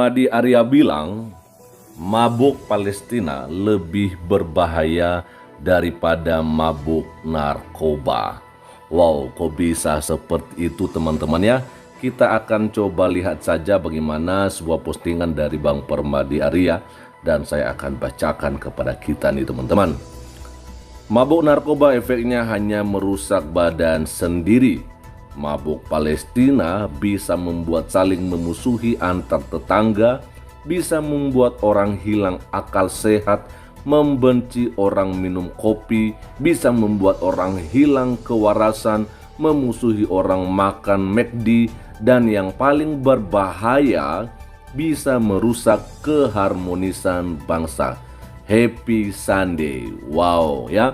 Permadi Arya bilang, mabuk Palestina lebih berbahaya daripada mabuk narkoba. Wow, kok bisa seperti itu teman-teman ya? Kita akan coba lihat saja bagaimana sebuah postingan dari Bang Permadi Arya, dan saya akan bacakan kepada kita nih teman-teman. Mabuk narkoba efeknya hanya merusak badan sendiri. Mabuk Palestina bisa membuat saling memusuhi antar tetangga, bisa membuat orang hilang akal sehat, membenci orang minum kopi, bisa membuat orang hilang kewarasan, memusuhi orang makan McD, dan yang paling berbahaya bisa merusak keharmonisan bangsa. Happy Sunday. Wow ya.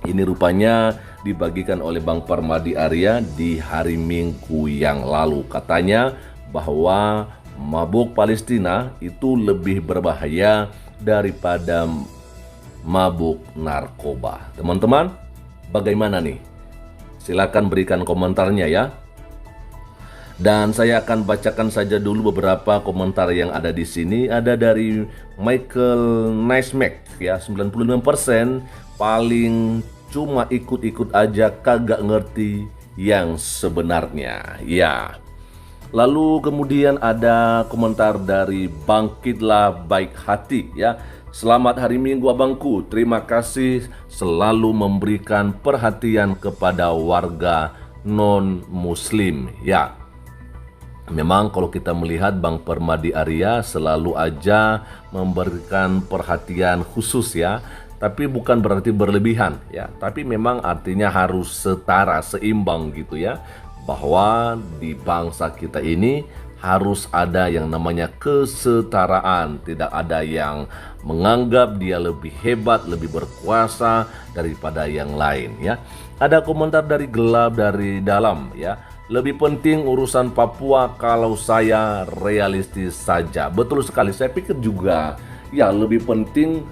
Ini rupanya dibagikan oleh Bang Permadi Arya di hari Minggu yang lalu. Katanya bahwa mabuk Palestina itu lebih berbahaya daripada mabuk narkoba. Teman-teman, bagaimana nih? Silakan berikan komentarnya ya. Dan saya akan bacakan saja dulu beberapa komentar yang ada di sini. Ada dari Michael Naismek ya, 95% paling cuma ikut-ikut aja, kagak ngerti yang sebenarnya ya. Lalu kemudian ada komentar dari Bangkitlah Baik Hati ya. Selamat hari Minggu abangku, terima kasih selalu memberikan perhatian kepada warga non-muslim ya. Memang kalau kita melihat Bang Permadi Arya selalu aja memberikan perhatian khusus ya, tapi bukan berarti berlebihan ya, tapi memang artinya harus setara, seimbang gitu ya, bahwa di bangsa kita ini harus ada yang namanya kesetaraan, tidak ada yang menganggap dia lebih hebat, lebih berkuasa daripada yang lain ya. Ada komentar dari Gelap dari Dalam ya. Lebih penting urusan Papua kalau saya realistis saja. Betul sekali, saya pikir juga ya lebih penting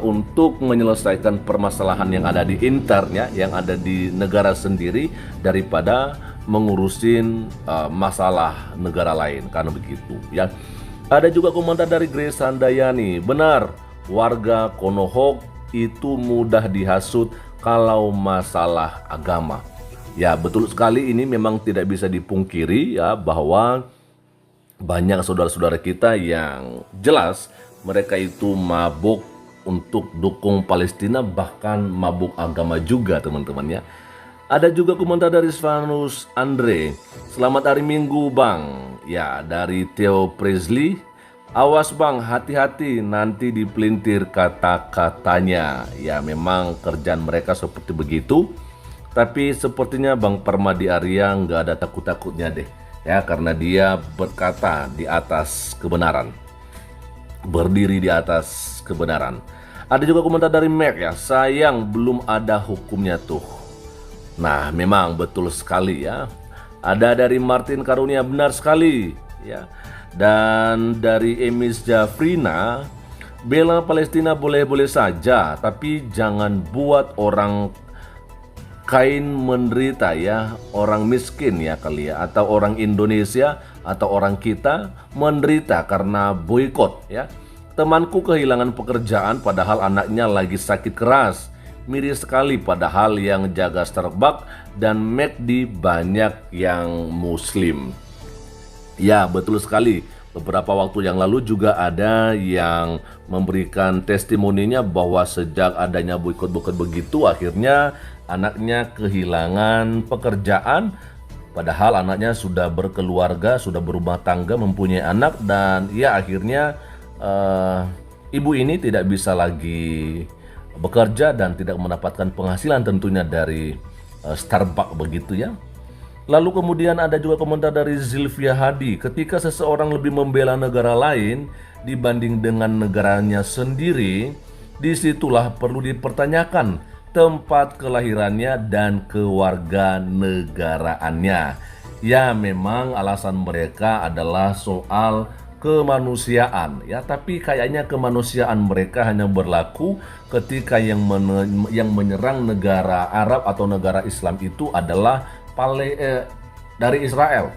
untuk menyelesaikan permasalahan yang ada di internnya, yang ada di negara sendiri, daripada mengurusin masalah negara lain, karena begitu ya. Ada juga komentar dari Grace Handayani. Benar, warga Konohok itu mudah dihasut kalau masalah agama. Ya betul sekali, ini memang tidak bisa dipungkiri ya, bahwa banyak saudara-saudara kita yang jelas mereka itu mabuk untuk dukung Palestina, bahkan mabuk agama juga teman-teman ya. Ada juga komentar dari Svanus Andre. Selamat hari Minggu bang. Ya dari Theo Presley. Awas bang, hati-hati nanti dipelintir kata-katanya. Ya memang kerjaan mereka seperti begitu. Tapi sepertinya Bang Permadi Arya nggak ada takut-takutnya deh ya, karena dia berkata di atas kebenaran, berdiri di atas kebenaran. Ada juga komentar dari Mac ya, sayang belum ada hukumnya tuh. Nah memang betul sekali ya. Ada dari Martin Karunia, benar sekali ya. Dan dari Emis Jafrina, bela Palestina boleh-boleh saja, tapi jangan buat orang kain menderita ya, orang miskin ya kali ya, atau orang Indonesia atau orang kita menderita karena boikot ya. Temanku kehilangan pekerjaan padahal anaknya lagi sakit keras. Miris sekali, padahal yang jaga Starbucks dan McD banyak yang muslim. Ya betul sekali. Beberapa waktu yang lalu juga ada yang memberikan testimoninya bahwa sejak adanya boikot-boikot begitu, akhirnya anaknya kehilangan pekerjaan, padahal anaknya sudah berkeluarga, sudah berumah tangga, mempunyai anak, dan ya akhirnya ibu ini tidak bisa lagi bekerja dan tidak mendapatkan penghasilan tentunya dari Starbucks begitu ya. Lalu kemudian ada juga komentar dari Zilvia Hadi. Ketika seseorang lebih membela negara lain dibanding dengan negaranya sendiri, disitulah perlu dipertanyakan tempat kelahirannya dan kewarganegaraannya. Ya memang alasan mereka adalah soal kemanusiaan ya, tapi kayaknya kemanusiaan mereka hanya berlaku ketika yang menyerang negara Arab atau negara Islam itu adalah dari Israel.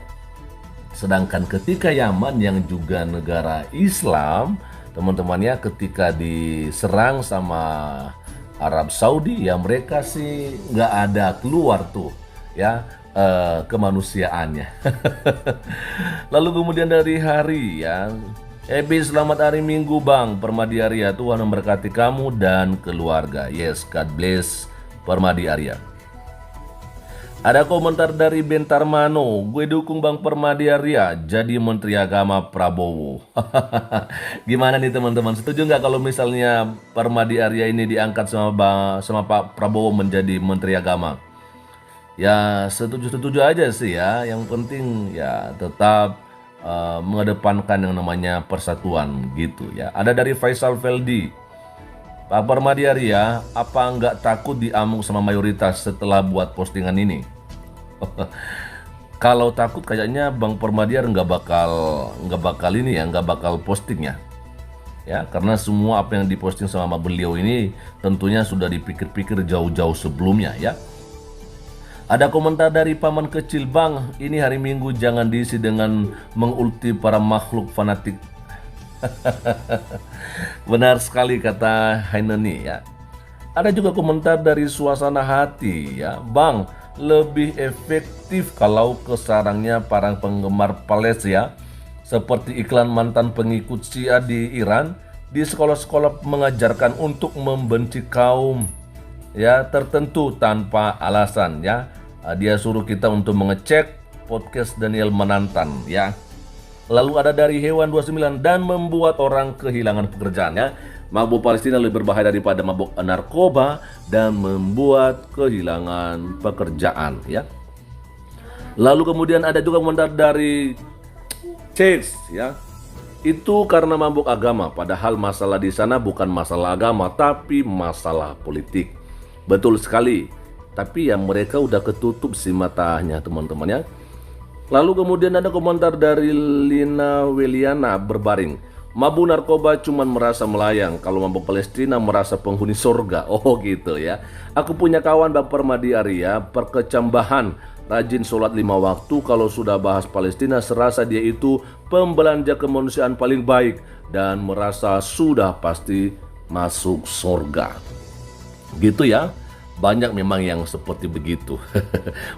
Sedangkan ketika Yaman yang juga negara Islam, teman-temannya ketika diserang sama Arab Saudi, ya mereka sih nggak ada keluar tuh ya kemanusiaannya. Lalu kemudian dari hari ya, selamat hari Minggu Bang Permadi Arya, Tuhan memberkati kamu dan keluarga. Yes, God bless Permadi Arya. Ada komentar dari Bentar Mano, gue dukung Bang Permadi Arya jadi Menteri Agama Prabowo. Gimana nih teman-teman, setuju nggak kalau misalnya Permadi Arya ini diangkat sama Pak Prabowo menjadi Menteri Agama? Ya setuju-setuju aja sih ya, yang penting ya tetap mengedepankan yang namanya persatuan gitu ya. Ada dari Faisal Feldi, Pak Permadi Arya, apa nggak takut diamuk sama mayoritas setelah buat postingan ini? Kalau takut kayaknya Bang Permadi Arya nggak bakal postingnya. Ya, karena semua apa yang diposting sama beliau ini tentunya sudah dipikir-pikir jauh-jauh sebelumnya ya. Ada komentar dari paman kecil, Bang, ini hari Minggu jangan diisi dengan mengulti para makhluk fanatik. Benar sekali kata Hainani ya. Ada juga komentar dari suasana hati ya, Bang, lebih efektif kalau ke sarangnya para penggemar Palestina, seperti iklan mantan pengikut Syiah di Iran di sekolah-sekolah mengajarkan untuk membenci kaum ya tertentu tanpa alasan ya. Dia suruh kita untuk mengecek podcast Daniel Manantan ya. Lalu ada dari Hewan 29, dan membuat orang kehilangan pekerjaannya. Mabuk Palestina lebih berbahaya daripada mabuk narkoba dan membuat kehilangan pekerjaan ya. Lalu kemudian ada juga komentar dari Chase ya. Itu karena mabuk agama, padahal masalah di sana bukan masalah agama tapi masalah politik. Betul sekali. Tapi ya mereka udah ketutup sih matanya teman-teman ya. Lalu kemudian ada komentar dari Lina Weliana berbaring, mabuk narkoba cuman merasa melayang, kalau mabuk Palestina merasa penghuni surga. Oh gitu ya. Aku punya kawan Bang Permadi Arya, perkecambahan, rajin sholat 5 waktu, kalau sudah bahas Palestina serasa dia itu pembelanja kemanusiaan paling baik dan merasa sudah pasti masuk surga. Gitu ya. Banyak memang yang seperti begitu.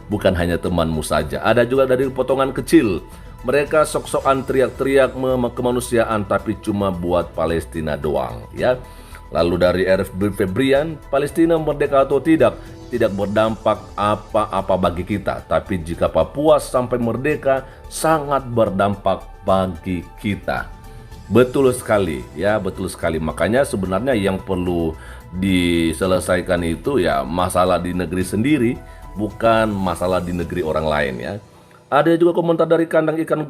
Bukan hanya temanmu saja. Ada juga dari potongan kecil. Mereka sok-sokan teriak-teriak kemanusiaan tapi cuma buat Palestina doang ya. Lalu dari RFB Febrian, Palestina merdeka atau tidak berdampak apa-apa bagi kita. Tapi jika Papua sampai merdeka sangat berdampak bagi kita. Betul sekali ya, betul sekali. Makanya sebenarnya yang perlu diselesaikan itu ya masalah di negeri sendiri, bukan masalah di negeri orang lain ya. Ada juga komentar dari kandang ikan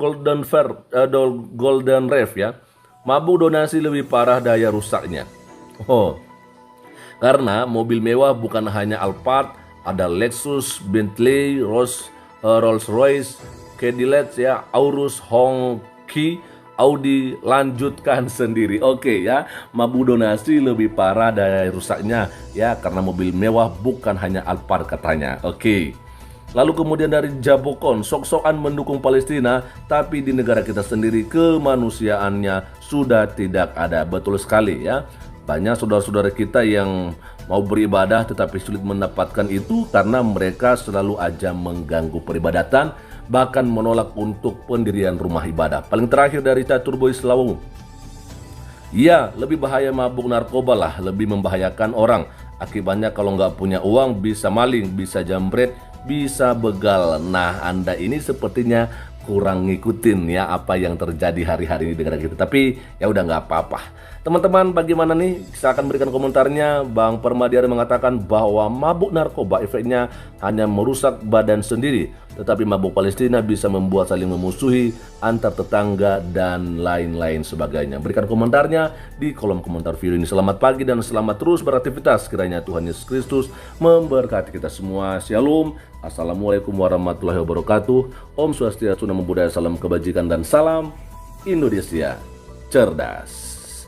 Golden Reef ya. Mabuk donasi lebih parah daya rusaknya. Oh, karena mobil mewah bukan hanya Alphard, ada Lexus, Bentley, Rolls Royce, Cadillac ya, Aurus, Honki, Audi, lanjutkan sendiri. Oke ya, mabuk donasi lebih parah daya rusaknya ya, karena mobil mewah bukan hanya Alphard katanya. Oke. Lalu kemudian dari Jabokon, sok-sokan mendukung Palestina tapi di negara kita sendiri kemanusiaannya sudah tidak ada. Betul sekali ya. Banyak saudara-saudara kita yang mau beribadah tetapi sulit mendapatkan itu karena mereka selalu aja mengganggu peribadatan, bahkan menolak untuk pendirian rumah ibadah. Paling terakhir dari Catur Boy Selawung, ya lebih bahaya mabuk narkoba lah, lebih membahayakan orang. Akibatnya kalau nggak punya uang bisa maling, bisa jambret, bisa begal. Nah Anda ini sepertinya kurang ngikutin ya apa yang terjadi hari-hari ini di negara kita. Tapi ya udah nggak apa-apa. Teman-teman bagaimana nih? Saya akan berikan komentarnya. Bang Permadi Arya mengatakan bahwa mabuk narkoba efeknya hanya merusak badan sendiri, tetapi mabuk Palestina bisa membuat saling memusuhi antar tetangga dan lain-lain sebagainya. Berikan komentarnya di kolom komentar video ini. Selamat pagi dan selamat terus beraktivitas. Kiranya Tuhan Yesus Kristus memberkati kita semua. Shalom. Assalamualaikum warahmatullahi wabarakatuh. Om Swastiastu, Namo Buddhaya, salam kebajikan dan salam Indonesia cerdas.